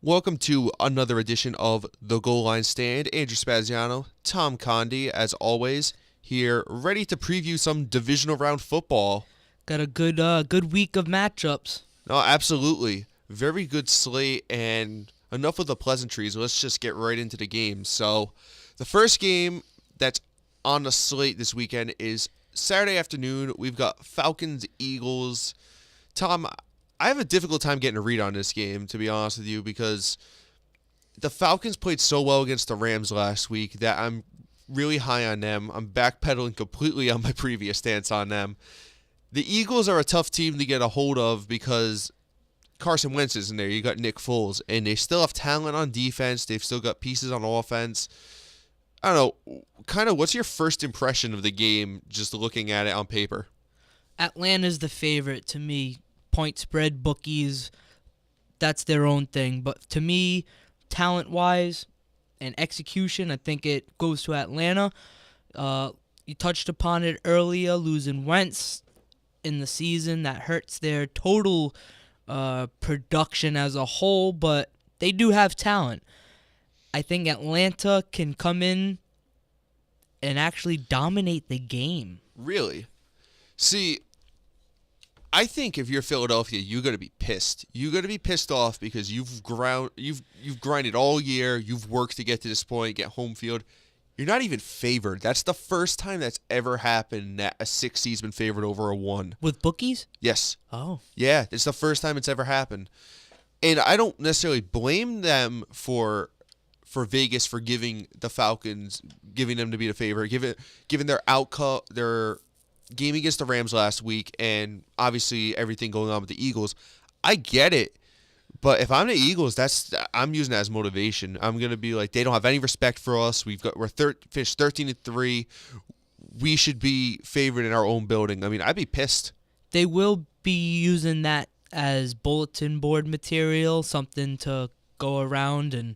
Welcome to another edition of The Goal Line Stand. Andrew Spaziano, Tom Condi, as always, here ready to preview some divisional round football. Got a good week of matchups. No, absolutely. Very good slate, and enough of the pleasantries. Let's just get right into the game. So, the first game that's on the slate this weekend is Saturday afternoon. We've got Falcons, Eagles. Tom, I have a difficult time getting a read on this game, to be honest with you, because the Falcons played so well against the Rams last week that I'm really high on them. I'm backpedaling completely on my previous stance on them. The Eagles are a tough team to get a hold of because Carson Wentz isn't there. You got Nick Foles, and they still have talent on defense. They've still got pieces on offense. I don't know, kind of what's your first impression of the game just looking at it on paper? Atlanta's the favorite to me. Point spread, bookies, that's their own thing. But to me, talent-wise and execution, I think it goes to Atlanta. You touched upon it earlier, losing Wentz in the season. That hurts their total production as a whole, but they do have talent. I think Atlanta can come in and actually dominate the game. Really? See, I think if you're Philadelphia, you got to be pissed. You got to be pissed off because you've grinded all year. You've worked to get to this point, get home field. You're not even favored. That's the first time that's ever happened that a 6 seed's been favored over a 1. With bookies? Yes. Oh. Yeah, it's the first time it's ever happened. And I don't necessarily blame them for Vegas for giving the Falcons, giving them to be the favorite, given their outcome, their game against the Rams last week, and obviously everything going on with the Eagles. I get it, but if I'm the Eagles, I'm using that as motivation. I'm gonna be like, they don't have any respect for us. We're finished 13-3. We should be favored in our own building. I mean, I'd be pissed. They will be using that as bulletin board material, something to go around and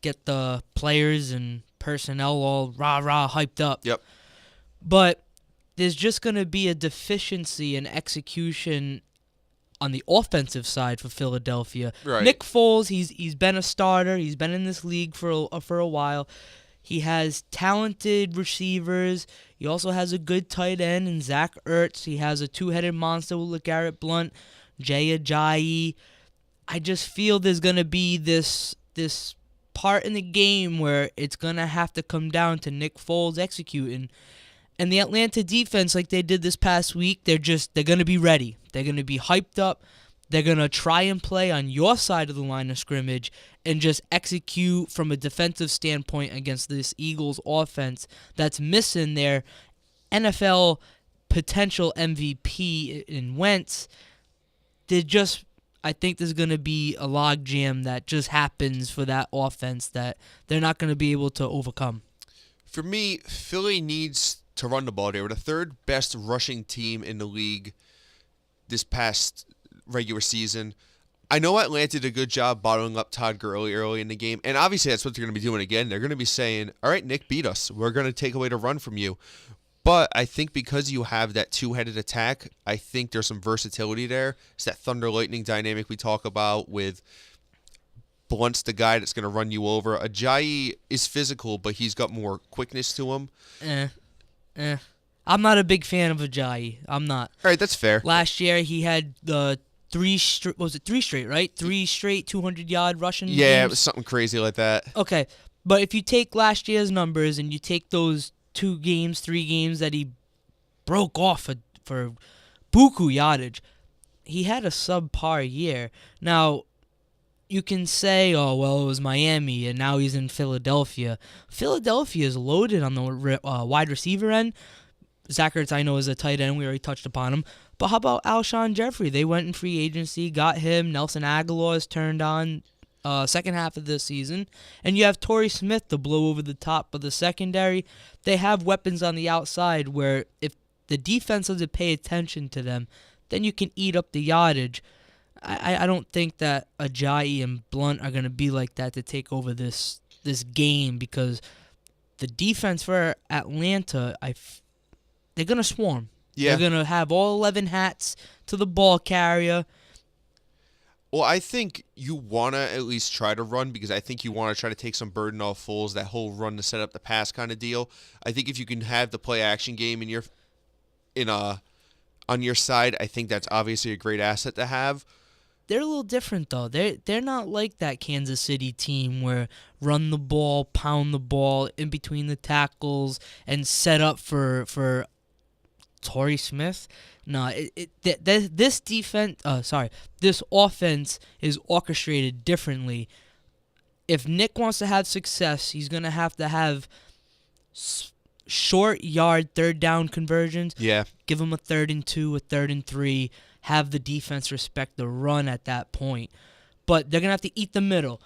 get the players and personnel all rah-rah hyped up. Yep. But there's just going to be a deficiency in execution on the offensive side for Philadelphia. Right. Nick Foles, he's been a starter. He's been in this league for a while. He has talented receivers. He also has a good tight end in Zach Ertz. He has a two-headed monster with LeGarrette Blount, Jay Ajayi. I just feel there's going to be this part in the game where it's going to have to come down to Nick Foles executing. And the Atlanta defense, like they did this past week, they're going to be ready. They're going to be hyped up. They're going to try and play on your side of the line of scrimmage and just execute from a defensive standpoint against this Eagles offense that's missing their NFL potential MVP in Wentz. I think there's going to be a logjam that just happens for that offense that they're not going to be able to overcome. For me, Philly needs to run the ball. They were the third best rushing team in the league this past regular season. I know Atlanta did a good job bottling up Todd Gurley early in the game, and obviously that's what they're going to be doing again. They're going to be saying, all right, Nick, beat us. We're going to take away the run from you. But I think because you have that two-headed attack, I think there's some versatility there. It's that thunder-lightning dynamic we talk about with Blunt's the guy that's going to run you over. Ajayi is physical, but he's got more quickness to him. I'm not a big fan of Ajayi. I'm not. All right, that's fair. Last year he had the three straight, right? 3 straight 200-yard rushing games? Yeah, it was something crazy like that. Okay, but if you take last year's numbers and you take those 3 games that he broke off for buku yardage, he had a subpar year. Now, you can say, oh, well, it was Miami, and now he's in Philadelphia. Philadelphia is loaded on the wide receiver end. Zach Ertz, I know, is a tight end. We already touched upon him. But how about Alshon Jeffrey? They went in free agency, got him. Nelson Aguilar is turned on second half of the season. And you have Torrey Smith to blow over the top of the secondary. They have weapons on the outside where if the defense doesn't pay attention to them, then you can eat up the yardage. I don't think that Ajayi and Blount are going to be like that to take over this game because the defense for Atlanta, they're going to swarm. Yeah. They're going to have all 11 hats to the ball carrier. Well, I think you want to at least try to run because I think you want to try to take some burden off Foles, that whole run to set up the pass kind of deal. I think if you can have the play action game on your side, I think that's obviously a great asset to have. They're a little different though. They're not like that Kansas City team where run the ball, pound the ball in between the tackles, and set up for Torrey Smith. No, this this offense is orchestrated differently. If Nick wants to have success, he's gonna have to have short yard third down conversions. Yeah. Give him a 3rd and 2, a 3rd and 3. Have the defense respect the run at that point. But they're going to have to eat the middle.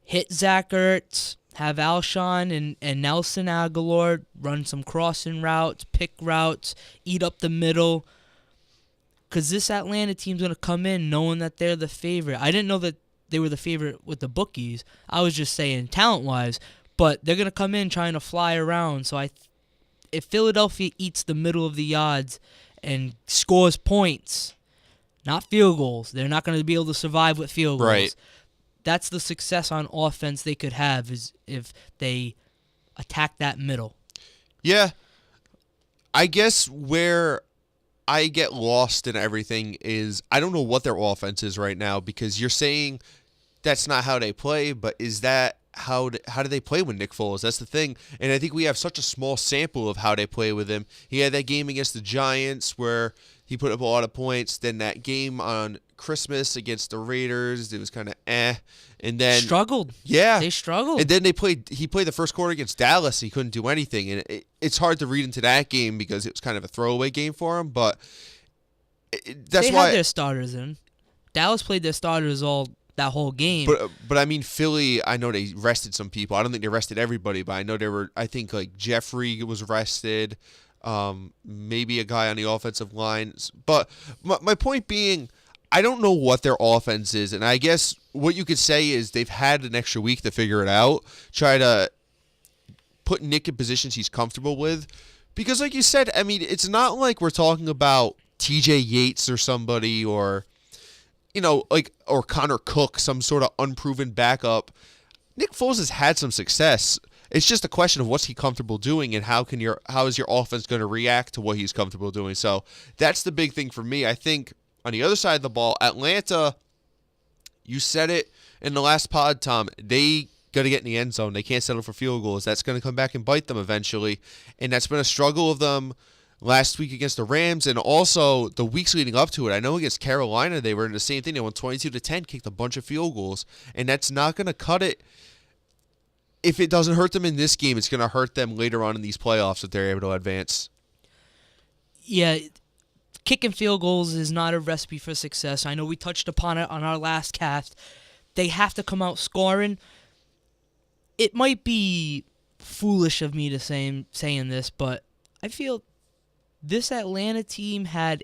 Hit Zach Ertz, have Alshon and Nelson Aguilar run some crossing routes, pick routes, eat up the middle. Because this Atlanta team's going to come in knowing that they're the favorite. I didn't know that they were the favorite with the bookies. I was just saying talent-wise. But they're going to come in trying to fly around. So if Philadelphia eats the middle of the odds and scores points, not field goals, they're not going to be able to survive with field goals. Right. That's the success on offense they could have is if they attack that middle. Yeah. I guess where I get lost in everything is I don't know what their offense is right now because you're saying that's not how they play, but is that how do they play with Nick Foles? That's the thing. And I think we have such a small sample of how they play with him. He had that game against the Giants where he put up a lot of points. Then that game on Christmas against the Raiders, it was kind of And then struggled. Yeah. They struggled. And then he played the first quarter against Dallas. He couldn't do anything. And it's hard to read into that game because it was kind of a throwaway game for him. But that's they why had their starters in. Dallas played their starters all that whole game. But I mean, Philly, I know they rested some people. I don't think they rested everybody, but I know I think like Jeffrey was rested, maybe a guy on the offensive line. But my point being, I don't know what their offense is, and I guess what you could say is they've had an extra week to figure it out, try to put Nick in positions he's comfortable with. Because like you said, I mean, it's not like we're talking about TJ Yates or somebody or or Connor Cook, some sort of unproven backup. Nick Foles has had some success. It's just a question of what's he comfortable doing and how is your offense going to react to what he's comfortable doing. So that's the big thing for me. I think on the other side of the ball, Atlanta, you said it in the last pod, Tom, they got to get in the end zone. They can't settle for field goals. That's going to come back and bite them eventually. And that's been a struggle of them last week against the Rams, and also the weeks leading up to it. I know against Carolina they were in the same thing. They won 22-10, kicked a bunch of field goals, and that's not going to cut it. If it doesn't hurt them in this game, it's going to hurt them later on in these playoffs if they're able to advance. Yeah, kicking field goals is not a recipe for success. I know we touched upon it on our last cast. They have to come out scoring. It might be foolish of me to saying this, but I feel this Atlanta team had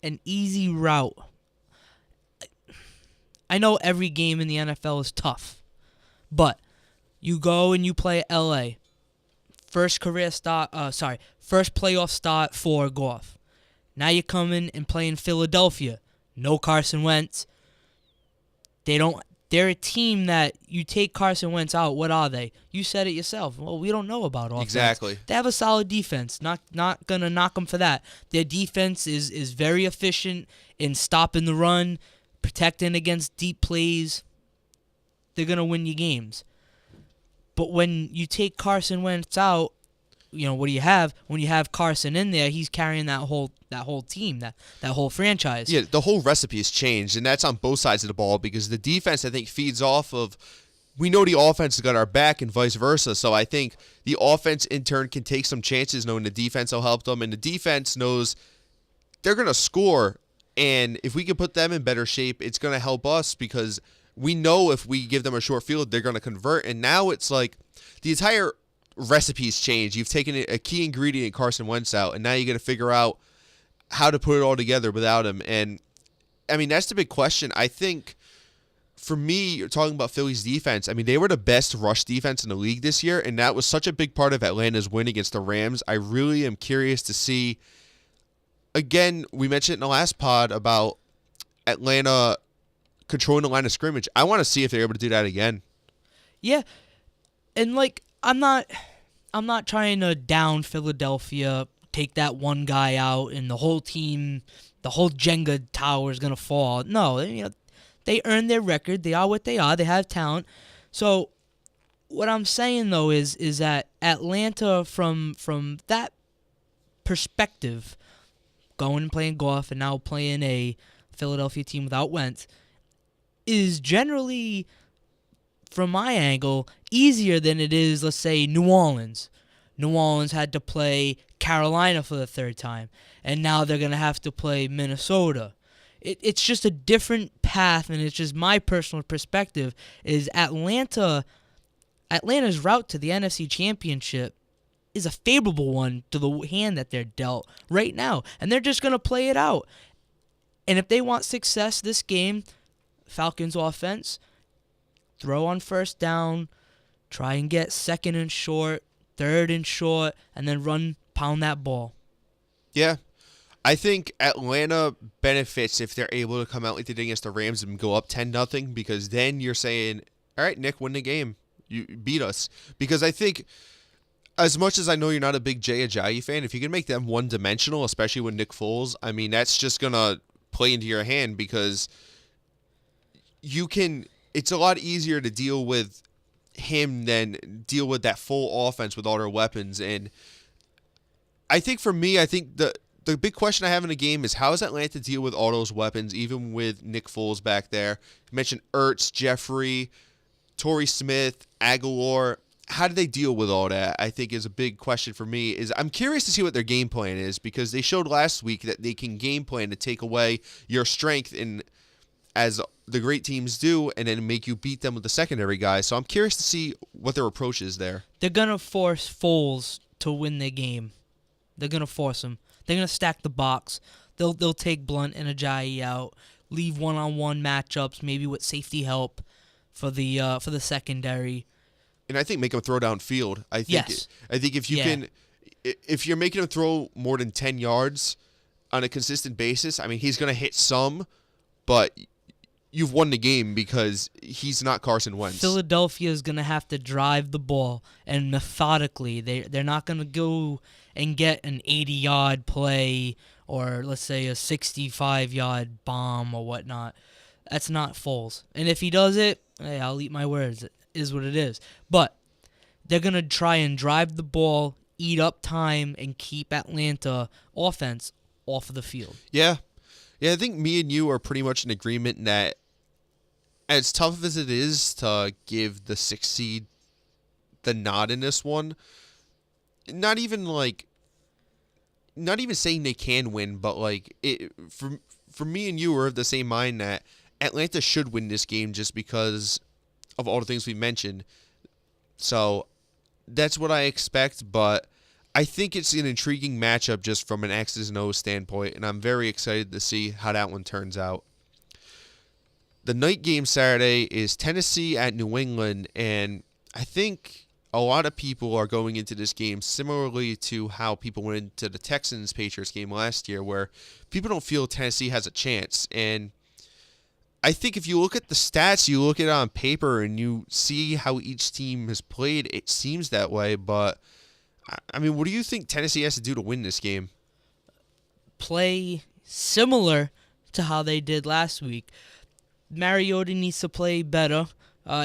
an easy route. I know every game in the NFL is tough, but you go and you play LA. First playoff start for Goff. Now you come in and play in Philadelphia. No Carson Wentz. They're a team that you take Carson Wentz out. What are they? You said it yourself. Well, we don't know about offense. Exactly. They have a solid defense. Not gonna knock them for that. Their defense is very efficient in stopping the run, protecting against deep plays. They're gonna win you games. But when you take Carson Wentz out, what do you have? When you have Carson in there, he's carrying that whole team, that whole franchise. Yeah, the whole recipe has changed, and that's on both sides of the ball because the defense, I think, feeds off of we know the offense has got our back and vice versa. So I think the offense, in turn, can take some chances knowing the defense will help them, and the defense knows they're going to score, and if we can put them in better shape, it's going to help us because we know if we give them a short field, they're going to convert, and now it's like the entire recipes change. You've taken a key ingredient, Carson Wentz, out, and now you got to figure out how to put it all together without him. And I mean, that's the big question. I think for me, you're talking about Philly's defense. I mean, they were the best rush defense in the league this year, and that was such a big part of Atlanta's win against the Rams. I really am curious to see. Again, we mentioned in the last pod about Atlanta controlling the line of scrimmage. I want to see if they're able to do that again. Yeah, and like I'm not trying to down Philadelphia, take that one guy out, and the whole team, the whole Jenga tower is gonna fall. No, they earned their record. They are what they are. They have talent. So what I'm saying though is that Atlanta from that perspective, going and playing golf and now playing a Philadelphia team without Wentz, is generally, from my angle, easier than it is, let's say, New Orleans. New Orleans had to play Carolina for the third time, and now they're going to have to play Minnesota. It's just a different path, and it's just my personal perspective, is Atlanta's route to the NFC Championship is a favorable one to the hand that they're dealt right now, and they're just going to play it out. And if they want success this game, Falcons offense, throw on first down, try and get second and short, third and short, and then pound that ball. Yeah. I think Atlanta benefits if they're able to come out like they did against the Rams and go up 10-0, because then you're saying, all right, Nick, win the game. You beat us. Because I think, as much as I know you're not a big Jay Ajayi fan, if you can make them one-dimensional, especially with Nick Foles, I mean, that's just going to play into your hand, because it's a lot easier to deal with him than deal with that full offense with all their weapons. And I think for me, the big question I have in the game is, how does Atlanta deal with all those weapons, even with Nick Foles back there? You mentioned Ertz, Jeffrey, Torrey Smith, Aguilar. How do they deal with all that? I think is a big question for me. I'm curious to see what their game plan is, because they showed last week that they can game plan to take away your strength as the great teams do, and then make you beat them with the secondary guys. So I'm curious to see what their approach is there. They're going to force Foles to win their game. They're going to force him. They're going to stack the box. They'll take Blunt and Ajayi out, leave one-on-one matchups, maybe with safety help for the secondary. And I think make him throw downfield. I think yes. I think if you can, if you're making him throw more than 10 yards on a consistent basis, I mean, he's going to hit some, but you've won the game because he's not Carson Wentz. Philadelphia is going to have to drive the ball, and methodically. They're not going to go and get an 80-yard play or, let's say, a 65-yard bomb or whatnot. That's not Foles. And if he does it, hey, I'll eat my words. It is what it is. But they're going to try and drive the ball, eat up time, and keep Atlanta offense off of the field. Yeah. Yeah, I think me and you are pretty much in agreement that as tough as it is to give the 6 seed the nod in this one, not even saying they can win, but for me and you are of the same mind that Atlanta should win this game just because of all the things we mentioned. So that's what I expect, but I think it's an intriguing matchup just from an X's and O's standpoint, and I'm very excited to see how that one turns out. The night game Saturday is Tennessee at New England, and I think a lot of people are going into this game similarly to how people went into the Texans-Patriots game last year, where people don't feel Tennessee has a chance. And I think if you look at the stats, you look at it on paper, and you see how each team has played, it seems that way. But, I mean, what do you think Tennessee has to do to win this game? Play similar to how they did last week. Mariota needs to play better.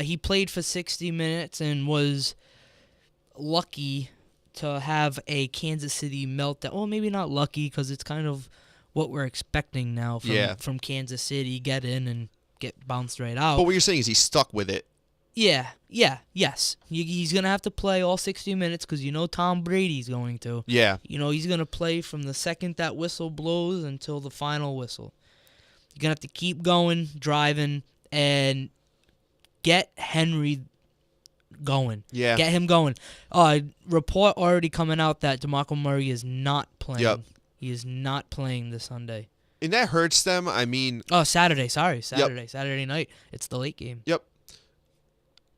He played for 60 minutes and was lucky to have a Kansas City meltdown. Well, maybe not lucky, because it's kind of what we're expecting now from Kansas City. Get in and get bounced right out. But what you're saying is he's stuck with it. Yes. He's going to have to play all 60 minutes because Tom Brady's going to. Yeah. He's going to play from the second that whistle blows until the final whistle. You're going to have to keep going, driving, and get Henry going. Yeah. Get him going. Report already coming out that DeMarco Murray is not playing. Yep. He is not playing this Sunday. And that hurts them. I mean... Oh, Saturday. Sorry. Yep. Saturday night. It's the late game. Yep.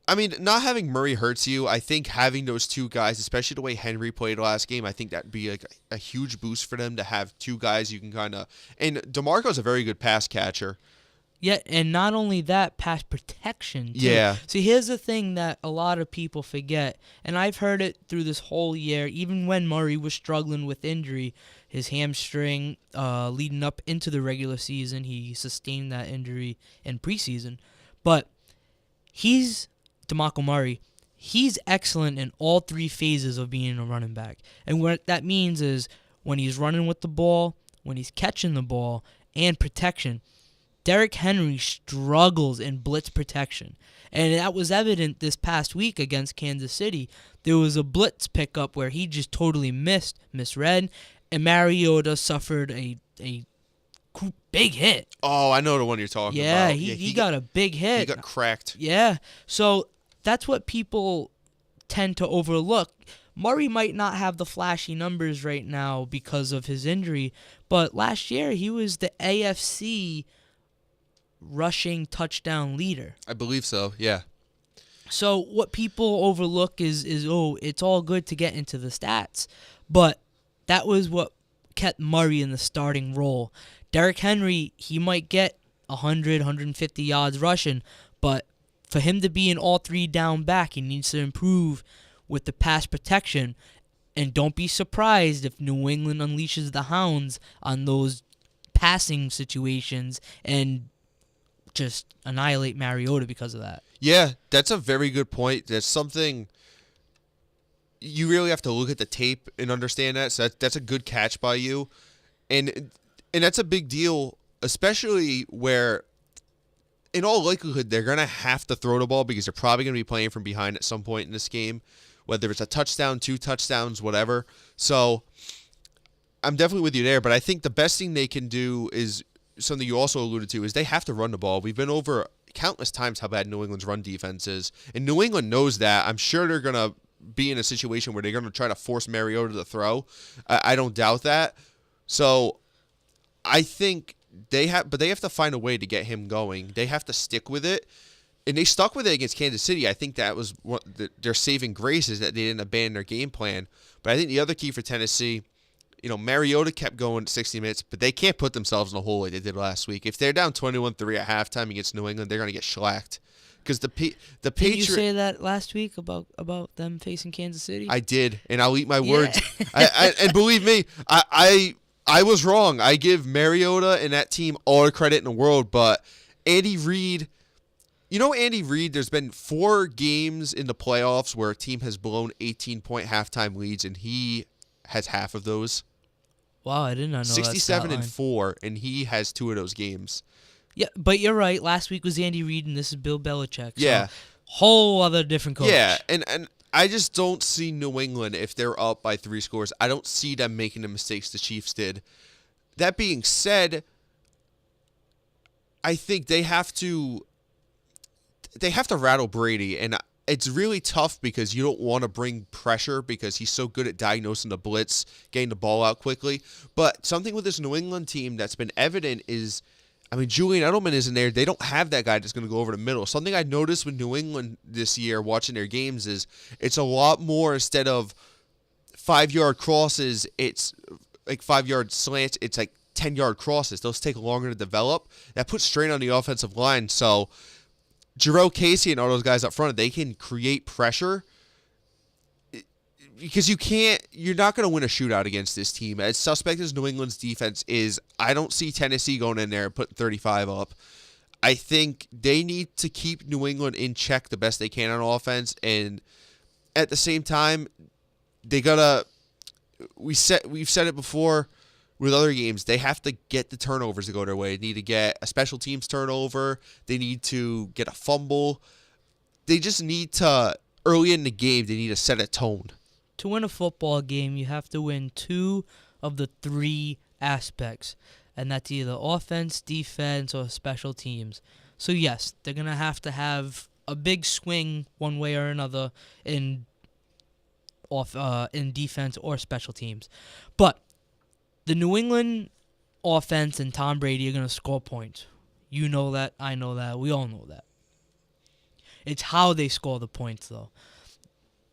I mean, not having Murray hurts you. I think having those two guys, especially the way Henry played last game, I think that'd be like a huge boost for them to have two guys you can kind of... And DeMarco's a very good pass catcher. Yeah, and not only that, pass protection, too. Yeah. See, here's the thing that a lot of people forget, and I've heard it through this whole year, even when Murray was struggling with injury, his hamstring leading up into the regular season, he sustained that injury in preseason. But DeMarco Murray, he's excellent in all three phases of being a running back. And what that means is when he's running with the ball, when he's catching the ball, and protection, Derrick Henry struggles in blitz protection. And that was evident this past week against Kansas City. There was a blitz pickup where he just totally misread, and Mariota suffered a big hit. Oh, I know the one you're talking Yeah, about. he got a big hit. He got cracked. Yeah, so that's what people tend to overlook. Murray might not have the flashy numbers right now because of his injury, but last year he was the AFC rushing touchdown leader. I believe so, yeah. So what people overlook is it's all good to get into the stats, but that was what kept Murray in the starting role. Derrick Henry, he might get 100, 150 yards rushing, but for him to be an all-three down back, he needs to improve with the pass protection. And don't be surprised if New England unleashes the hounds on those passing situations and just annihilate Mariota because of that. Yeah, that's a very good point. That's something you really have to look at the tape and understand that. So that's a good catch by you. And that's a big deal, especially where in all likelihood they're going to have to throw the ball because they're probably going to be playing from behind at some point in this game, whether it's a touchdown, 2 touchdowns, whatever. So I'm definitely with you there, but I think the best thing they can do is something you also alluded to, is they have to run the ball. We've been over countless times how bad New England's run defense is, and New England knows that. I'm sure they're going to be in a situation where they're going to try to force Mariota to throw. I don't doubt that. So I think they have to find a way to get him going. They have to stick with it. And they stuck with it against Kansas City. I think that was their saving grace, is that they didn't abandon their game plan. But I think the other key for Tennessee, Mariota kept going 60 minutes, but they can't put themselves in a hole like they did last week. If they're down 21-3 at halftime against New England, they're going to get shellacked. Because the Patriots. Did you say that last week about them facing Kansas City? I did, and I'll eat my words. And believe me, I was wrong. I give Mariota and that team all the credit in the world, but Andy Reid. Andy Reid, there's been 4 games in the playoffs where a team has blown 18-point halftime leads, and he has half of those. Wow, I did not know 67-4, and he has 2 of those games. Yeah, but you're right. Last week was Andy Reid, and this is Bill Belichick. Yeah. So whole other different coach. Yeah, and I just don't see New England, if they're up by 3 scores, I don't see them making the mistakes the Chiefs did. That being said, I think they have to rattle Brady, and it's really tough because you don't want to bring pressure because he's so good at diagnosing the blitz, getting the ball out quickly. But something with this New England team that's been evident is, Julian Edelman isn't there. They don't have that guy that's going to go over the middle. Something I noticed with New England this year watching their games is it's a lot more, instead of 5-yard crosses, it's like 5-yard slants, it's like 10-yard crosses. Those take longer to develop. That puts strain on the offensive line. So Jerome Casey and all those guys up front, they can create pressure because you're not going to win a shootout against this team. As suspect as New England's defense is, I don't see Tennessee going in there and putting 35 up. I think they need to keep New England in check the best they can on offense, and at the same time, we've said it before with other games, they have to get the turnovers to go their way. They need to get a special teams turnover. They need to get a fumble. They just need to, early in the game, they need to set a tone. To win a football game, you have to win 2 of the 3 aspects, and that's either offense, defense, or special teams. So yes, they're going to have a big swing one way or another in defense or special teams. But the New England offense and Tom Brady are going to score points. You know that. I know that. We all know that. It's how they score the points, though.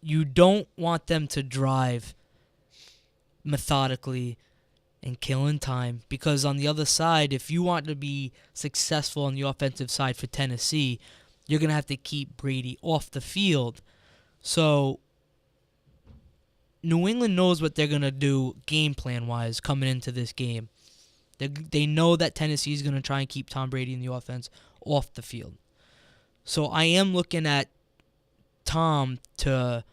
You don't want them to drive methodically and killing time. Because on the other side, if you want to be successful on the offensive side for Tennessee, you're going to have to keep Brady off the field. So New England knows what they're going to do game plan-wise coming into this game. They know that Tennessee is going to try and keep Tom Brady in the offense off the field. So I am looking at Tom to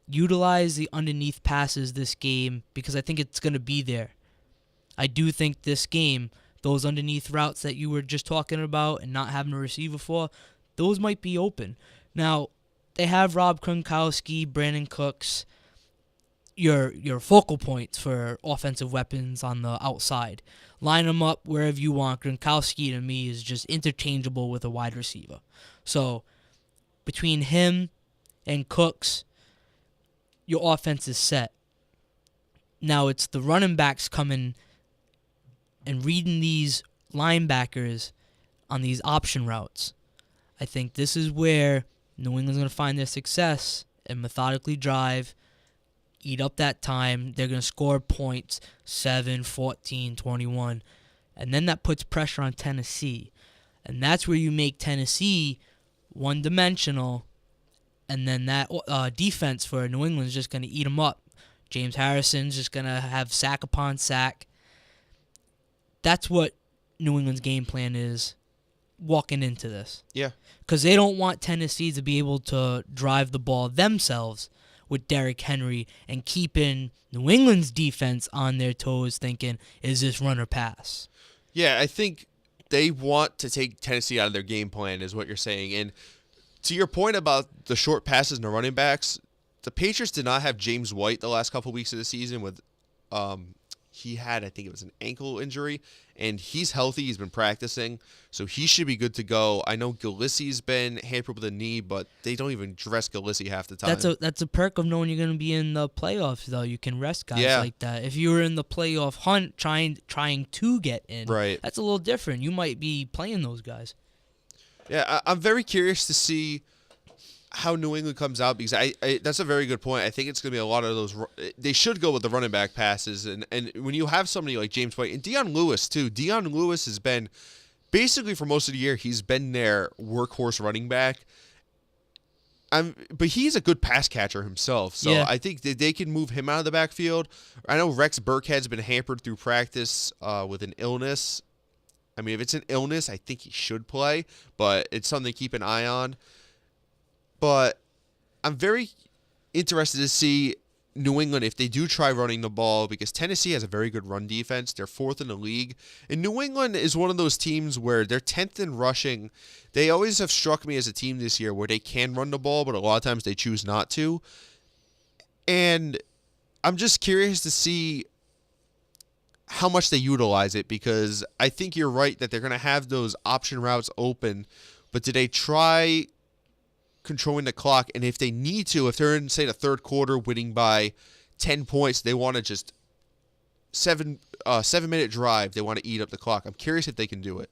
utilize the underneath passes this game because I think it's going to be there. I do think this game, those underneath routes that you were just talking about and not having a receiver for, those might be open. Now, they have Rob Gronkowski, Brandon Cooks, your focal points for offensive weapons on the outside. Line them up wherever you want. Gronkowski, to me, is just interchangeable with a wide receiver. So, between him and Cooks, your offense is set. Now, it's the running backs coming and reading these linebackers on these option routes. I think this is where New England's going to find their success and methodically drive, eat up that time. They're going to score points, 7, 14, 21. And then that puts pressure on Tennessee. And that's where you make Tennessee one-dimensional. And then that defense for New England is just going to eat them up. James Harrison's just going to have sack upon sack. That's what New England's game plan is walking into this. Yeah. Because they don't want Tennessee to be able to drive the ball themselves with Derrick Henry and keeping New England's defense on their toes thinking, is this run or pass? Yeah, I think they want to take Tennessee out of their game plan is what you're saying. And to your point about the short passes and the running backs, the Patriots did not have James White the last couple of weeks of the season with he had, I think it was an ankle injury, and he's healthy. He's been practicing, so he should be good to go. I know Gillespie's been hampered with a knee, but they don't even dress Gillespie half the time. That's a perk of knowing you're going to be in the playoffs, though. You can rest guys like that. If you were in the playoff hunt trying to get in, right, that's a little different. You might be playing those guys. Yeah, I'm very curious to see how New England comes out because I that's a very good point. I think it's going to be a lot of those. They should go with the running back passes, and when you have somebody like James White and Dion Lewis too. Dion Lewis has been basically for most of the year he's been their workhorse running back. But he's a good pass catcher himself, so yeah. I think that they can move him out of the backfield. I know Rex Burkhead's been hampered through practice with an illness. I mean, if it's an illness, I think he should play, but it's something to keep an eye on. But I'm very interested to see New England if they do try running the ball because Tennessee has a very good run defense. They're 4th in the league. And New England is one of those teams where they're 10th in rushing. They always have struck me as a team this year where they can run the ball, but a lot of times they choose not to. And I'm just curious to see how much they utilize it because I think you're right that they're going to have those option routes open. But do they try controlling the clock, and if they need to, if they're in, say, the third quarter winning by 10 points, they want to just 7-minute drive, they want to eat up the clock. I'm curious if they can do it.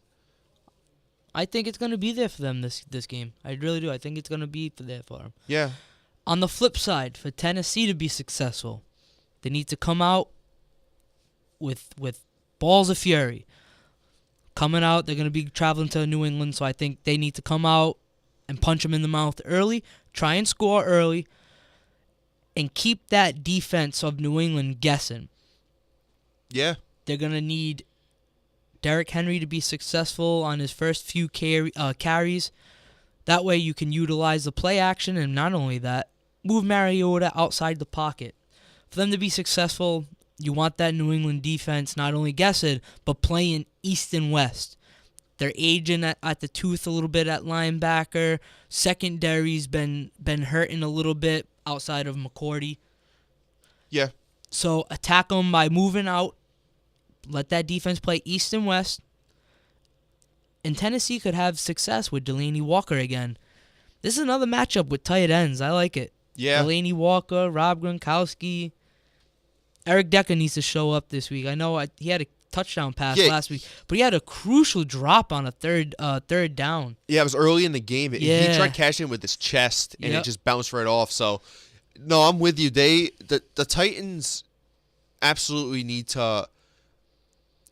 I think it's going to be there for them this game. I really do. I think it's going to be there for them. Yeah. On the flip side, for Tennessee to be successful, they need to come out with balls of fury. Coming out, they're going to be traveling to New England, so I think they need to come out and punch them in the mouth early, try and score early, and keep that defense of New England guessing. Yeah. They're going to need Derrick Henry to be successful on his first few carries. That way you can utilize the play action, and not only that, move Mariota outside the pocket. For them to be successful, you want that New England defense not only guessing, but playing east and west. They're aging at the tooth a little bit at linebacker. Secondary's been hurting a little bit outside of McCourty. Yeah. So attack them by moving out. Let that defense play east and west. And Tennessee could have success with Delaney Walker again. This is another matchup with tight ends. I like it. Yeah. Delaney Walker, Rob Gronkowski. Eric Decker needs to show up this week. I know he had a touchdown pass last week, but he had a crucial drop on a third down. Yeah, it was early in the game. He tried catching it with his chest, and it just bounced right off. So, no, I'm with you. The Titans absolutely need to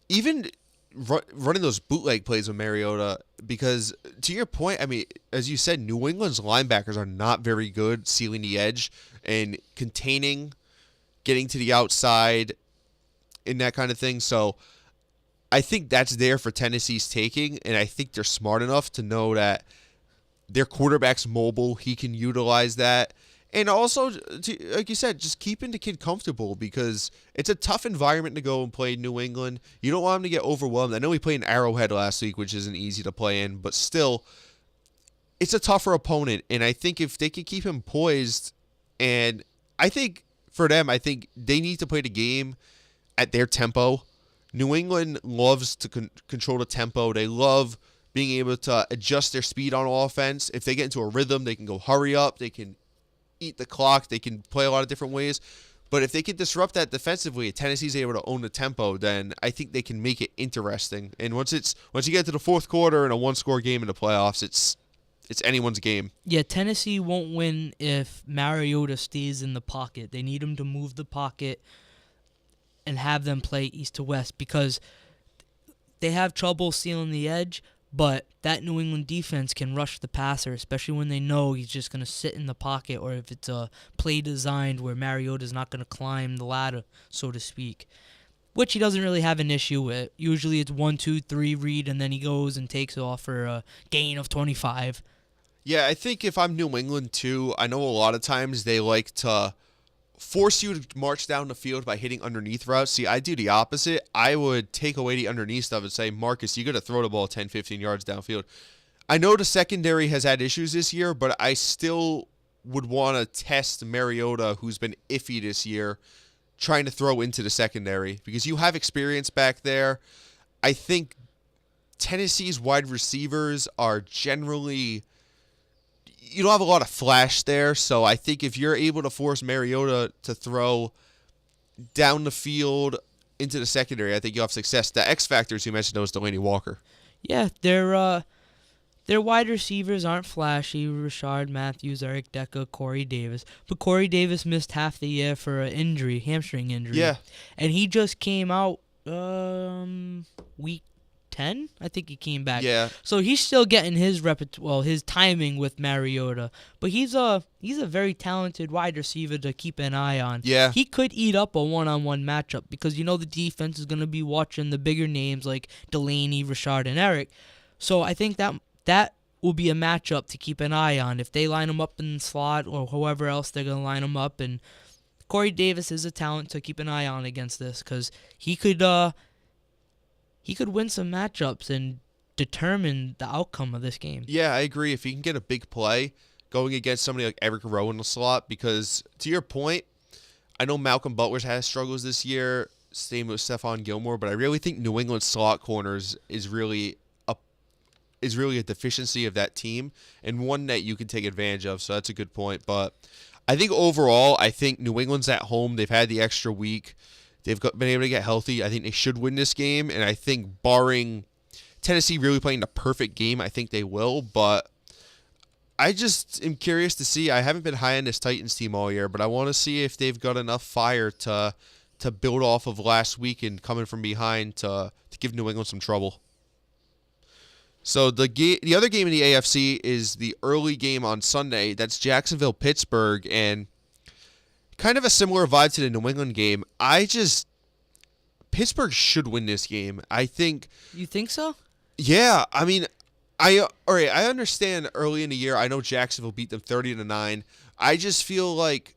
even running those bootleg plays with Mariota, because to your point, I mean, as you said, New England's linebackers are not very good sealing the edge and containing, getting to the outside, and that kind of thing. So I think that's there for Tennessee's taking, and I think they're smart enough to know that their quarterback's mobile. He can utilize that. And also, like you said, just keeping the kid comfortable, because it's a tough environment to go and play in New England. You don't want him to get overwhelmed. I know he played in Arrowhead last week, which isn't easy to play in, but still, it's a tougher opponent. And I think if they can keep him poised, and I think for them, I think they need to play the game at their tempo. New England loves to control the tempo. They love being able to adjust their speed on offense. If they get into a rhythm, they can go hurry up. They can eat the clock. They can play a lot of different ways. But if they can disrupt that defensively, Tennessee's able to own the tempo, then I think they can make it interesting. And once you get to the fourth quarter in a one-score game in the playoffs, it's anyone's game. Yeah, Tennessee won't win if Mariota stays in the pocket. They need him to move the pocket and have them play east to west, because they have trouble sealing the edge, but that New England defense can rush the passer, especially when they know he's just going to sit in the pocket, or if it's a play designed where Mariota's not going to climb the ladder, so to speak, which he doesn't really have an issue with. Usually it's 1, 2, 3 read, and then he goes and takes off for a gain of 25. Yeah, I think if I'm New England too, I know a lot of times they like to force you to march down the field by hitting underneath routes. See, I do the opposite. I would take away the underneath stuff and say, Marcus, you got to throw the ball 10, 15 yards downfield. I know the secondary has had issues this year, but I still would want to test Mariota, who's been iffy this year, trying to throw into the secondary, because you have experience back there. I think Tennessee's wide receivers are generally, you don't have a lot of flash there, so I think if you're able to force Mariota to throw down the field into the secondary, I think you'll have success. The X factors you mentioned, though, is Delaney Walker. Yeah, their wide receivers aren't flashy. Rashard Matthews, Eric Decker, Corey Davis. But Corey Davis missed half the year for an injury, hamstring injury. Yeah. And he just came out week 10, I think he came back. Yeah. So he's still getting his his timing with Mariota. But he's a very talented wide receiver to keep an eye on. Yeah. He could eat up a one-on-one matchup, because the defense is going to be watching the bigger names like Delaney, Rashard, and Eric. So I think that will be a matchup to keep an eye on if they line him up in the slot or however else they're going to line him up. And Corey Davis is a talent to keep an eye on against this, because he could win some matchups and determine the outcome of this game. Yeah, I agree. If he can get a big play going against somebody like Eric Rowe in the slot, because to your point, I know Malcolm Butler's had struggles this year, same with Stephon Gilmore, but I really think New England slot corners is really a deficiency of that team, and one that you can take advantage of, so that's a good point. But I think overall, I think New England's at home. They've had the extra week. They've been able to get healthy. I think they should win this game, and I think barring Tennessee really playing the perfect game, I think they will. But I just am curious to see. I haven't been high on this Titans team all year, but I want to see if they've got enough fire to build off of last week and coming from behind to give New England some trouble. So the other game in the AFC is the early game on Sunday. That's Jacksonville-Pittsburgh, and kind of a similar vibe to the New England game. Pittsburgh should win this game. I think. You think so? Yeah, I mean, I understand early in the year. I know Jacksonville beat them 30-9. I just feel like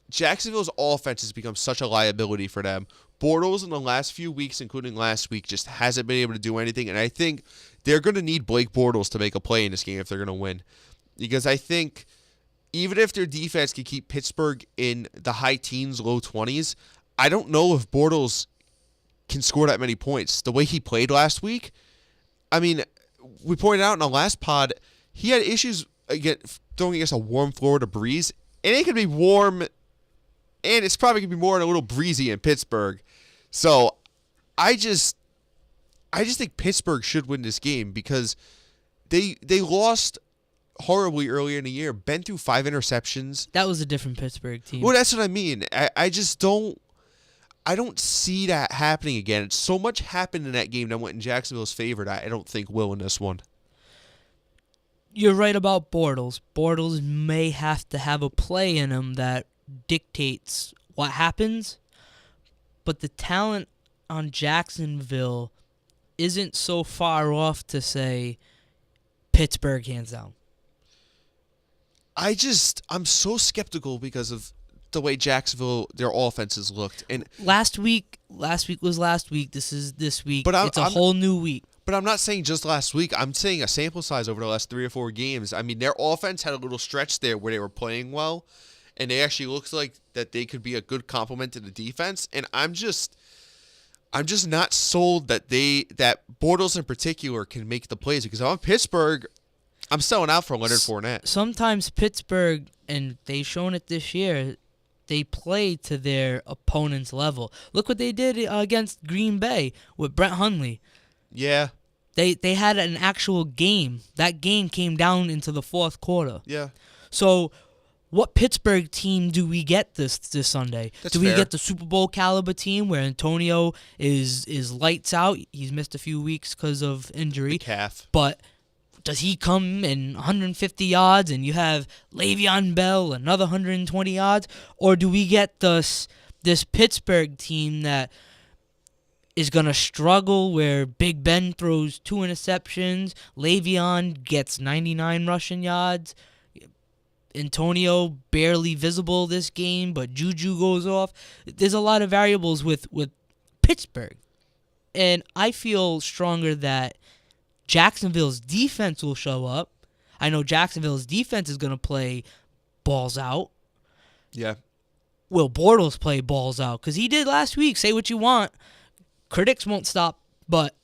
Jacksonville's offense has become such a liability for them. Bortles in the last few weeks, including last week, just hasn't been able to do anything, and I think they're going to need Blake Bortles to make a play in this game if they're going to win, because I think even if their defense can keep Pittsburgh in the high teens, low 20s, I don't know if Bortles can score that many points. The way he played last week, I mean, we pointed out in the last pod, he had issues throwing against a warm Florida breeze, and it could be warm, and it's probably going to be more a little breezy in Pittsburgh. So I just think Pittsburgh should win this game, because they lost horribly earlier in the year. Been through 5 interceptions. That was a different Pittsburgh team. Well, that's what I mean. I just don't. I don't see that happening again. So much happened in that game that went in Jacksonville's favor that I don't think will in this one. You're right about Bortles. Bortles may have to have a play in him that dictates what happens, but the talent on Jacksonville isn't so far off to say Pittsburgh hands down. I'm so skeptical because of the way Jacksonville, their offenses looked. And last week was last week. This is this week. But it's a whole new week. But I'm not saying just last week. I'm saying a sample size over the last 3 or 4 games. I mean, their offense had a little stretch there where they were playing well, and they actually looked like that they could be a good complement to the defense. And I'm just not sold that Bortles in particular can make the plays, because I'm Pittsburgh. I'm selling out for Leonard Fournette. Sometimes Pittsburgh, and they've shown it this year, they play to their opponent's level. Look what they did against Green Bay with Brett Hundley. Yeah. They had an actual game. That game came down into the fourth quarter. Yeah. So what Pittsburgh team do we get this Sunday? That's do we fair. get the Super Bowl caliber team where Antonio is lights out? He's missed a few weeks because of injury. The calf. But does he come in 150 yards and you have Le'Veon Bell another 120 yards? Or do we get this Pittsburgh team that is going to struggle where Big Ben throws 2 interceptions, Le'Veon gets 99 rushing yards, Antonio barely visible this game, but Juju goes off? There's a lot of variables with Pittsburgh. And I feel stronger that Jacksonville's defense will show up. I know Jacksonville's defense is going to play balls out. Yeah. Will Bortles play balls out? Because he did last week. Say what you want. Critics won't stop, but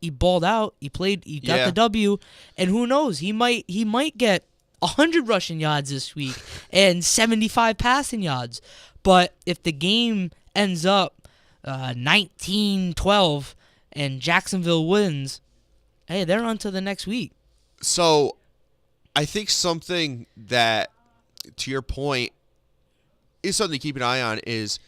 he balled out. He played. He got the W, and who knows? He might get 100 rushing yards this week and 75 passing yards. But if the game ends up 19-12 and Jacksonville wins, hey, they're on to the next week. So, I think something that, to your point, is something to keep an eye on is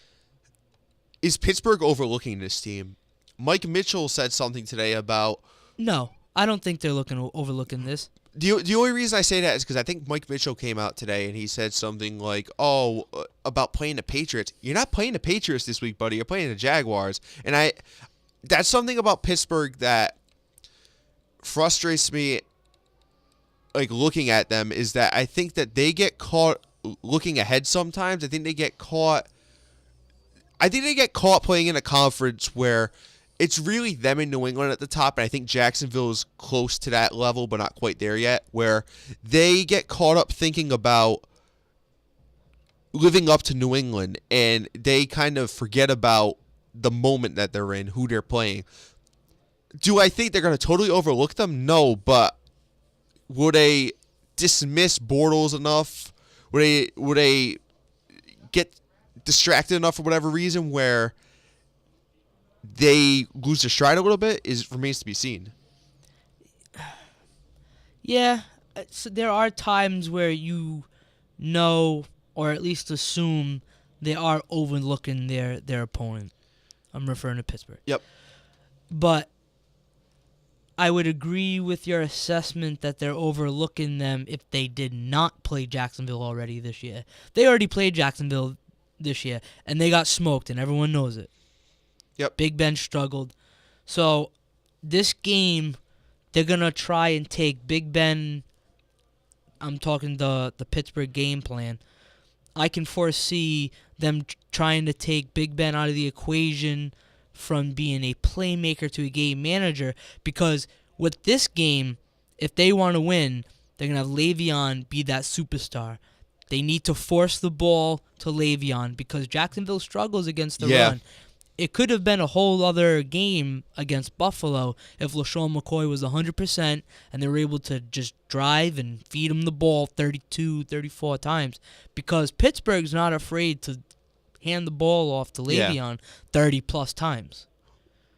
Pittsburgh overlooking this team? Mike Mitchell said something today about... No, I don't think they're overlooking this. The only reason I say that is because I think Mike Mitchell came out today and he said something like, about playing the Patriots. You're not playing the Patriots this week, buddy. You're playing the Jaguars. And that's something about Pittsburgh that frustrates me, like, looking at them, is that I think that they get caught looking ahead sometimes. I think they get caught playing in a conference where it's really them in New England at the top, and I think Jacksonville is close to that level, but not quite there yet, where they get caught up thinking about living up to New England, and they kind of forget about the moment that they're in, who they're playing. Do I think they're going to totally overlook them? No, but would they dismiss Bortles enough? Would they get distracted enough for whatever reason where they lose their stride a little bit? Remains to be seen. Yeah, so there are times where you know, or at least assume, they are overlooking their opponent. I'm referring to Pittsburgh. Yep. But I would agree with your assessment that they're overlooking them if they did not play Jacksonville already this year. They already played Jacksonville this year, and they got smoked, and everyone knows it. Yep. Big Ben struggled. So this game, they're going to try and take Big Ben. I'm talking the Pittsburgh game plan. I can foresee them trying to take Big Ben out of the equation from being a playmaker to a game manager, because with this game, if they want to win, they're going to have Le'Veon be that superstar. They need to force the ball to Le'Veon because Jacksonville struggles against the run. It could have been a whole other game against Buffalo if LaShawn McCoy was 100% and they were able to just drive and feed him the ball 32, 34 times, because Pittsburgh's not afraid to hand the ball off to Le'Veon 30-plus times.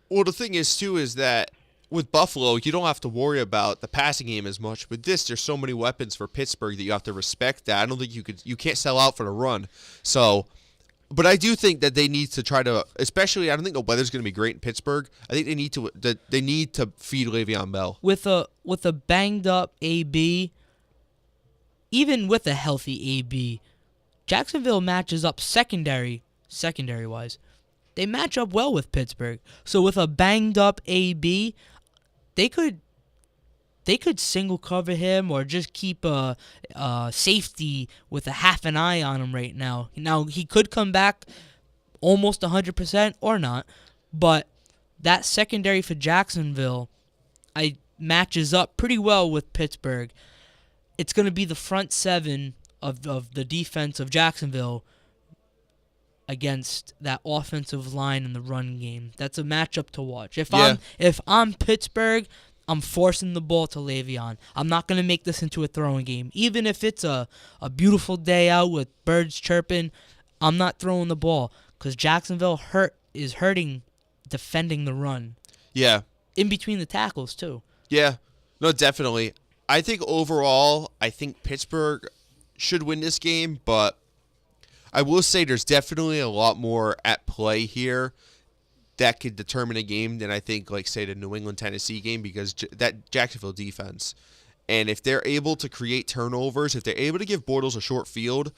Well, the thing is, too, is that with Buffalo, you don't have to worry about the passing game as much. With this, there's so many weapons for Pittsburgh that you have to respect that. I don't think you can't sell out for the run. So But I do think that they need to try to, especially I don't think the weather's going to be great in Pittsburgh. I think they need to feed Le'Veon Bell. With a banged up AB, even with a healthy AB, Jacksonville matches up secondary wise. They match up well with Pittsburgh. So with a banged up AB, they could single cover him or just keep a safety with a half an eye on him right now. Now, he could come back almost 100% or not, but that secondary for Jacksonville matches up pretty well with Pittsburgh. It's going to be the front seven of the defense of Jacksonville against that offensive line in the run game. That's a matchup to watch. If I'm Pittsburgh, I'm forcing the ball to Le'Veon. I'm not going to make this into a throwing game. Even if it's a beautiful day out with birds chirping, I'm not throwing the ball because Jacksonville is hurting defending the run. Yeah. In between the tackles, too. Yeah. No, definitely. I think overall, Pittsburgh should win this game, but I will say there's definitely a lot more at play here that could determine a game than I think, like, say, the New England-Tennessee game, because that Jacksonville defense. And if they're able to create turnovers, if they're able to give Bortles a short field,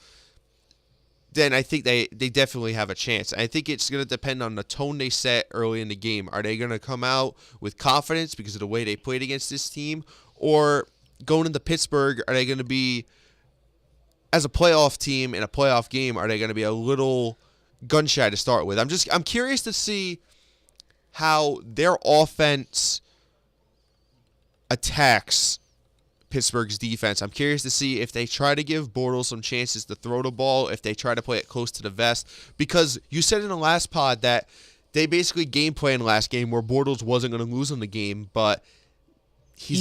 then I think they definitely have a chance. I think it's going to depend on the tone they set early in the game. Are they going to come out with confidence because of the way they played against this team? Or going into Pittsburgh, are they going to be, as a playoff team in a playoff game, are they going to be a little gun-shy to start with? I'm curious to see how their offense attacks Pittsburgh's defense. I'm curious to see if they try to give Bortles some chances to throw the ball, if they try to play it close to the vest. Because you said in the last pod that they basically game planned last game where Bortles wasn't going to lose in the game, but he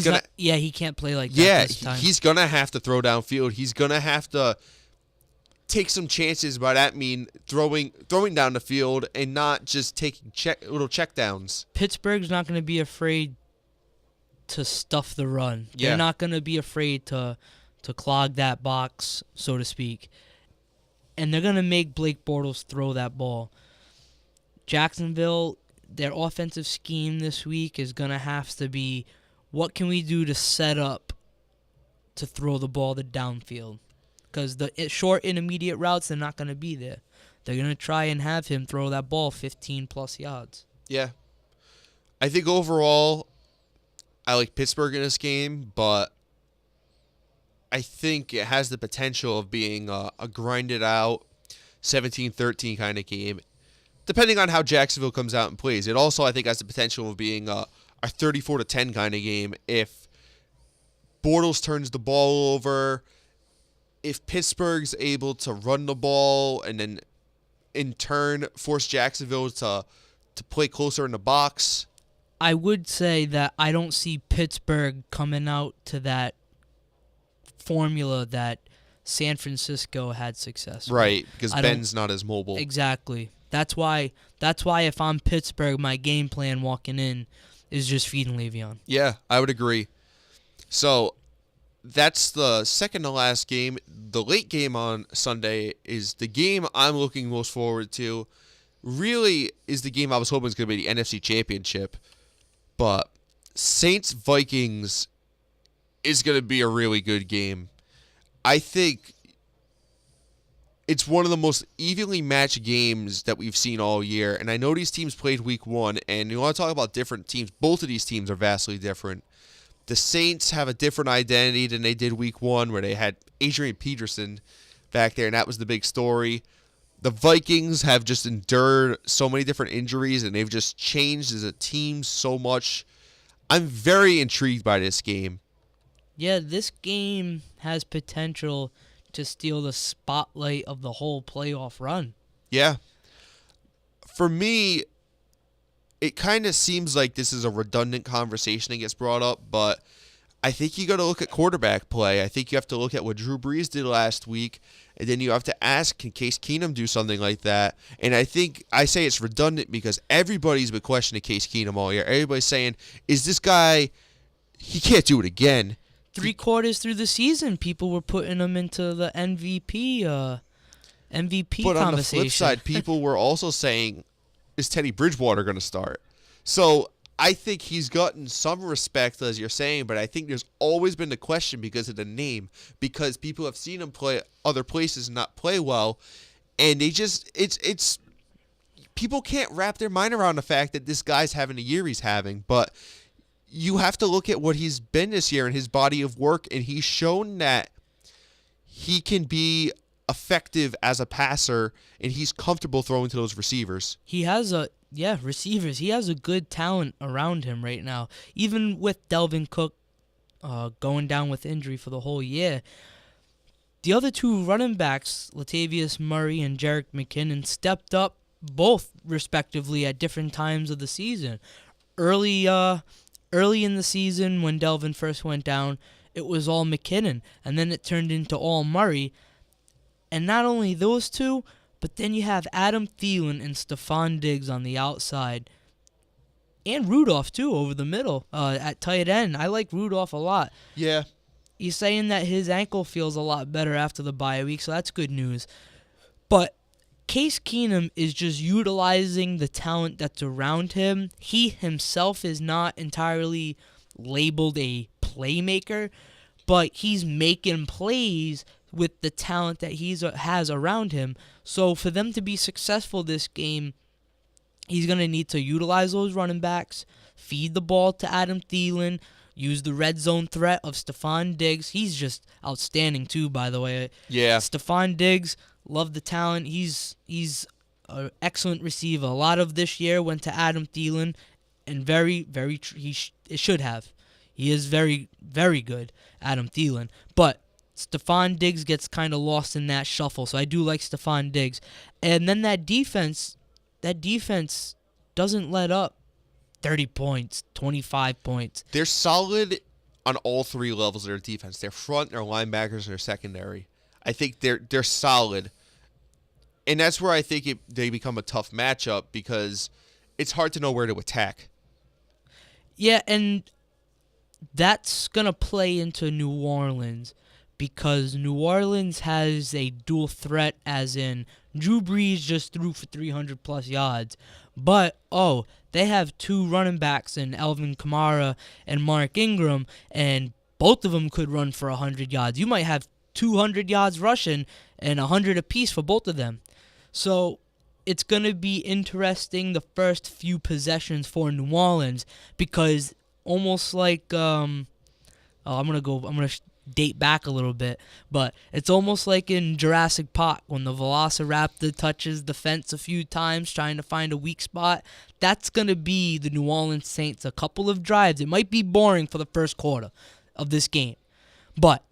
can't play like that this time. He's going to have to throw downfield. He's going to have to take some chances. By that mean throwing down the field and not just taking little check downs. Pittsburgh's not going to be afraid to stuff the run. Yeah. They're not going to be afraid to clog that box, so to speak. And they're going to make Blake Bortles throw that ball. Jacksonville, their offensive scheme this week is going to have to be, what can we do to set up to throw the ball to downfield? Because the short intermediate routes, they're not going to be there. They're going to try and have him throw that ball 15-plus yards. Yeah. I think overall, I like Pittsburgh in this game, but I think it has the potential of being a grinded-out 17-13 kind of game, depending on how Jacksonville comes out and plays. It also, I think, has the potential of being a 34-10 kind of game if Bortles turns the ball over, if Pittsburgh's able to run the ball and then in turn force Jacksonville to play closer in the box. I would say that I don't see Pittsburgh coming out to that formula that San Francisco had success with. Right, because Ben's not as mobile. Exactly. That's why if I'm Pittsburgh, my game plan walking in is just feeding Le'Veon. Yeah, I would agree. So that's the second to last game. The late game on Sunday is the game I'm looking most forward to. Really is the game I was hoping was going to be the NFC Championship. But Saints-Vikings is going to be a really good game. I think it's one of the most evenly matched games that we've seen all year. And I know these teams played week one, and you want to talk about different teams. Both of these teams are vastly different. The Saints have a different identity than they did week one, where they had Adrian Peterson back there, and that was the big story. The Vikings have just endured so many different injuries, and they've just changed as a team so much. I'm very intrigued by this game. Yeah, this game has potential to steal the spotlight of the whole playoff run. Yeah. For me, it kind of seems like this is a redundant conversation that gets brought up, but I think you got to look at quarterback play. I think you have to look at what Drew Brees did last week, and then you have to ask, can Case Keenum do something like that? And I think I say it's redundant because everybody's been questioning Case Keenum all year. Everybody's saying, is this guy, he can't do it again. 3 quarters through the season, people were putting him into the MVP MVP But on the conversation. flip side, people were also saying, is Teddy Bridgewater going to start? So I think he's gotten some respect, as you're saying, but I think there's always been the question because of the name, because people have seen him play other places and not play well, and they just, it's people can't wrap their mind around the fact that this guy's having the year he's having, but you have to look at what he's been this year and his body of work, and he's shown that he can be effective as a passer, and he's comfortable throwing to those receivers. He has receivers. He has a good talent around him right now. Even with Delvin Cook going down with injury for the whole year, the other two running backs, Latavius Murray and Jerick McKinnon, stepped up both respectively at different times of the season. Early in the season when Delvin first went down, it was all McKinnon, and then it turned into all Murray. And not only those two, but then you have Adam Thielen and Stephon Diggs on the outside. And Rudolph, too, over the middle at tight end. I like Rudolph a lot. Yeah. He's saying that his ankle feels a lot better after the bye week, so that's good news. But Case Keenum is just utilizing the talent that's around him. He himself is not entirely labeled a playmaker, but he's making plays with the talent that he has around him. So for them to be successful this game, he's going to need to utilize those running backs, feed the ball to Adam Thielen, use the red zone threat of Stephon Diggs. He's just outstanding too, by the way. Yeah. Stephon Diggs, love the talent. He's an excellent receiver. A lot of this year went to Adam Thielen, and it should have. He is very, very good, Adam Thielen. But Stephon Diggs gets kind of lost in that shuffle, so I do like Stephon Diggs. And then that defense doesn't let up 30 points, 25 points. They're solid on all three levels of their defense. Their front, their linebackers, and their secondary. I think they're solid. And that's where I think they become a tough matchup because it's hard to know where to attack. Yeah, and that's going to play into New Orleans because New Orleans has a dual threat, as in Drew Brees just threw for 300-plus yards. But, they have two running backs in Alvin Kamara and Mark Ingram, and both of them could run for 100 yards. You might have 200 yards rushing and 100 apiece for both of them. So it's going to be interesting the first few possessions for New Orleans because almost like I'm going to date back a little bit, but it's almost like in Jurassic Park when the Velociraptor touches the fence a few times trying to find a weak spot. That's going to be the New Orleans Saints. A couple of drives. It might be boring for the first quarter of this game, but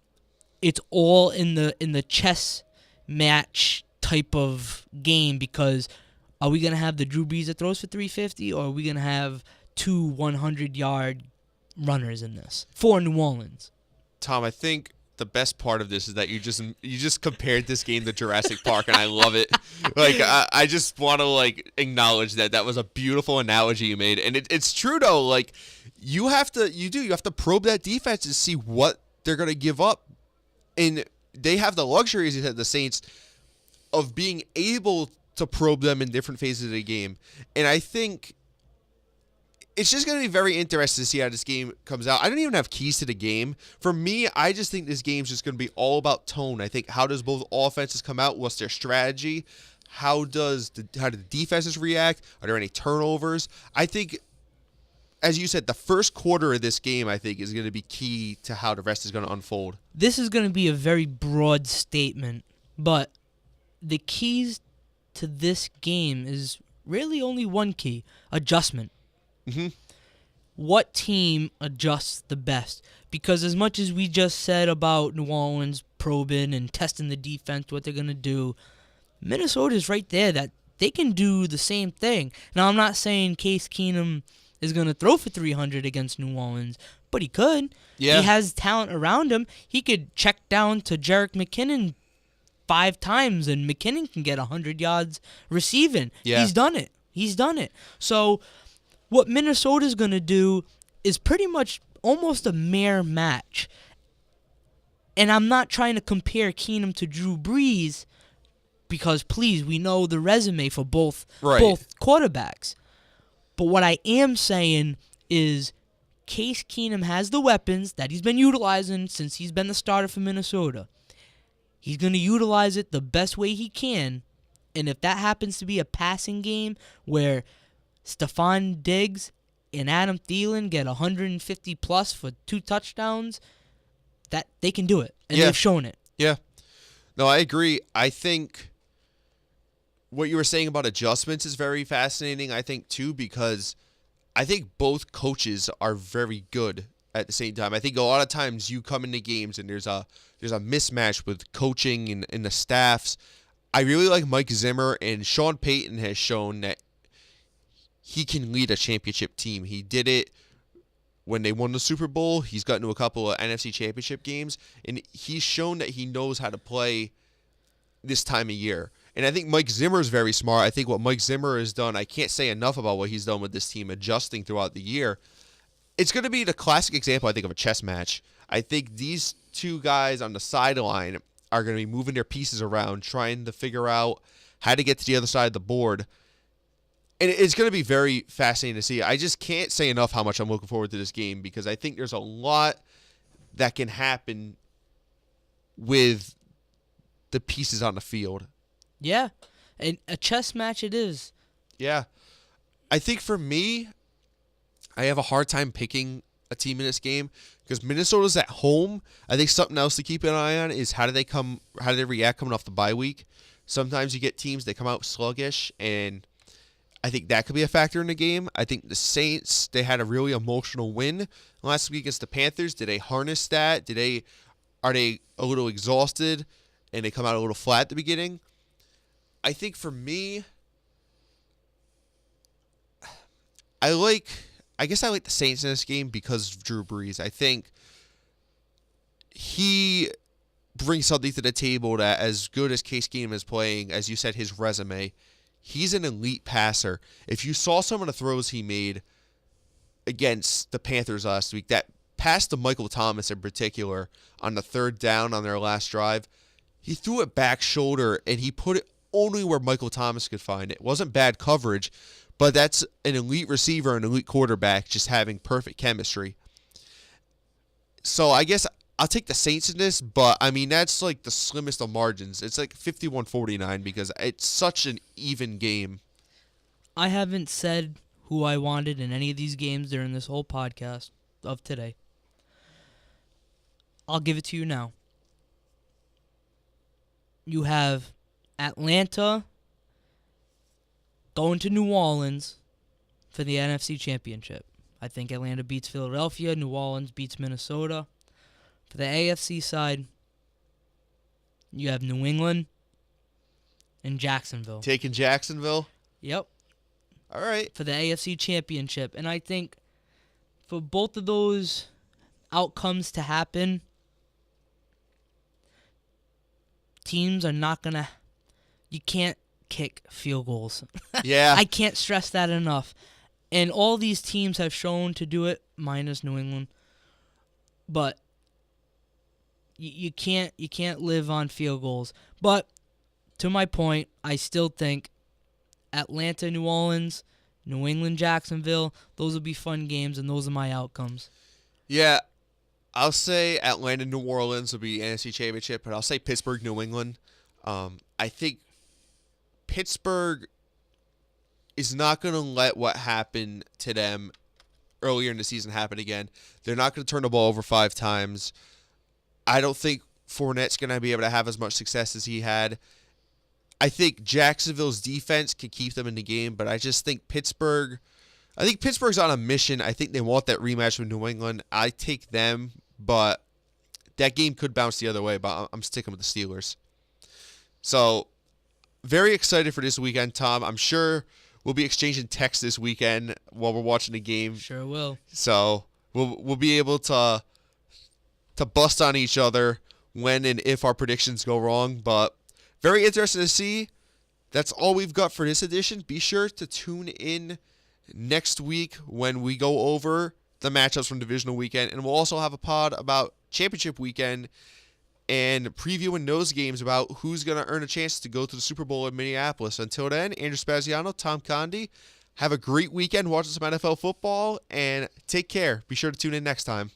it's all in the chess match type of game because are we going to have the Drew Brees that throws for 350 or are we going to have two 100-yard runners in this for New Orleans? Tom, I think the best part of this is that you just compared this game to Jurassic Park, and I love it. Like I just want to acknowledge that was a beautiful analogy you made, and it's true though. Like you have to probe that defense to see what they're gonna give up, and they have the luxury, as you said, the Saints, of being able to probe them in different phases of the game, and I think it's just going to be very interesting to see how this game comes out. I don't even have keys to the game. For me, I just think this game's just going to be all about tone. I think how does both offenses come out? What's their strategy? How do the defenses react? Are there any turnovers? I think, as you said, the first quarter of this game, I think, is going to be key to how the rest is going to unfold. This is going to be a very broad statement, but the keys to this game is really only one key: adjustment. Mm-hmm. What team adjusts the best? Because as much as we just said about New Orleans probing and testing the defense, what they're going to do, Minnesota's right there that they can do the same thing. Now, I'm not saying Case Keenum is going to throw for 300 against New Orleans, but he could. Yeah. He has talent around him. He could check down to Jerick McKinnon 5 times, and McKinnon can get 100 yards receiving. Yeah. He's done it. So what Minnesota's going to do is pretty much almost a mere match. And I'm not trying to compare Keenum to Drew Brees, because please, we know the resume for both Right. quarterbacks. But what I am saying is Case Keenum has the weapons that he's been utilizing since he's been the starter for Minnesota. He's going to utilize it the best way he can. And if that happens to be a passing game where Stephon Diggs and Adam Thielen get 150 plus for 2 touchdowns, that they can do it. And they've shown it. Yeah. No, I agree. I think what you were saying about adjustments is very fascinating, I think, too, because I think both coaches are very good at the same time. I think a lot of times you come into games and there's a mismatch with coaching and the staffs. I really like Mike Zimmer, and Sean Payton has shown that he can lead a championship team. He did it when they won the Super Bowl. He's gotten to a couple of NFC championship games, and he's shown that he knows how to play this time of year. And I think Mike Zimmer is very smart. I think what Mike Zimmer has done, I can't say enough about what he's done with this team, adjusting throughout the year. It's going to be the classic example, I think, of a chess match. I think these two guys on the sideline are going to be moving their pieces around, trying to figure out how to get to the other side of the board. And it's going to be very fascinating to see. I just can't say enough how much I'm looking forward to this game, because I think there's a lot that can happen with the pieces on the field. Yeah, and a chess match it is. Yeah. I think for me, I have a hard time picking a team in this game because Minnesota's at home. I think something else to keep an eye on is how do they react coming off the bye week. Sometimes you get teams that come out sluggish, and I think that could be a factor in the game. I think the Saints, they had a really emotional win last week against the Panthers. Did they harness that? Are they a little exhausted and they come out a little flat at the beginning? I think for me, I guess I like the Saints in this game because of Drew Brees. I think he brings something to the table that, as good as Case Keenum is playing, as you said, his resume, he's an elite passer. If you saw some of the throws he made against the Panthers last week, that pass to Michael Thomas in particular on the 3rd down on their last drive, he threw it back shoulder and he put it only where Michael Thomas could find it. It wasn't bad coverage, but that's an elite receiver and elite quarterback just having perfect chemistry. So I guess I'll take the Saints in this, but I mean, that's like the slimmest of margins. It's like 51-49 because it's such an even game. I haven't said who I wanted in any of these games during this whole podcast of today. I'll give it to you now. You have Atlanta going to New Orleans for the NFC Championship. I think Atlanta beats Philadelphia. New Orleans beats Minnesota. For the AFC side, you have New England and Jacksonville. Taking Jacksonville? Yep. All right. For the AFC Championship. And I think for both of those outcomes to happen, teams are not going to... You can't kick field goals. Yeah. I can't stress that enough. And all these teams have shown to do it, minus New England. But you can't live on field goals. But to my point, I still think Atlanta, New Orleans, New England, Jacksonville, those will be fun games, and those are my outcomes. Yeah, I'll say Atlanta, New Orleans will be NFC Championship, but I'll say Pittsburgh, New England. I think Pittsburgh is not going to let what happened to them earlier in the season happen again. They're not going to turn the ball over 5 times. I don't think Fournette's going to be able to have as much success as he had. I think Jacksonville's defense can keep them in the game, but I just think Pittsburgh's on a mission. I think they want that rematch with New England. I take them, but that game could bounce the other way, but I'm sticking with the Steelers. So, very excited for this weekend, Tom. I'm sure we'll be exchanging texts this weekend while we're watching the game. Sure will. So, we'll be able to bust on each other when and if our predictions go wrong, but very interesting to see. That's all we've got for this edition. Be sure to tune in next week when we go over the matchups from Divisional Weekend, and we'll also have a pod about Championship Weekend and previewing those games about who's going to earn a chance to go to the Super Bowl in Minneapolis. Until then, Andrew Spaziano, Tom Condi, have a great weekend watching some NFL football, and take care. Be sure to tune in next time.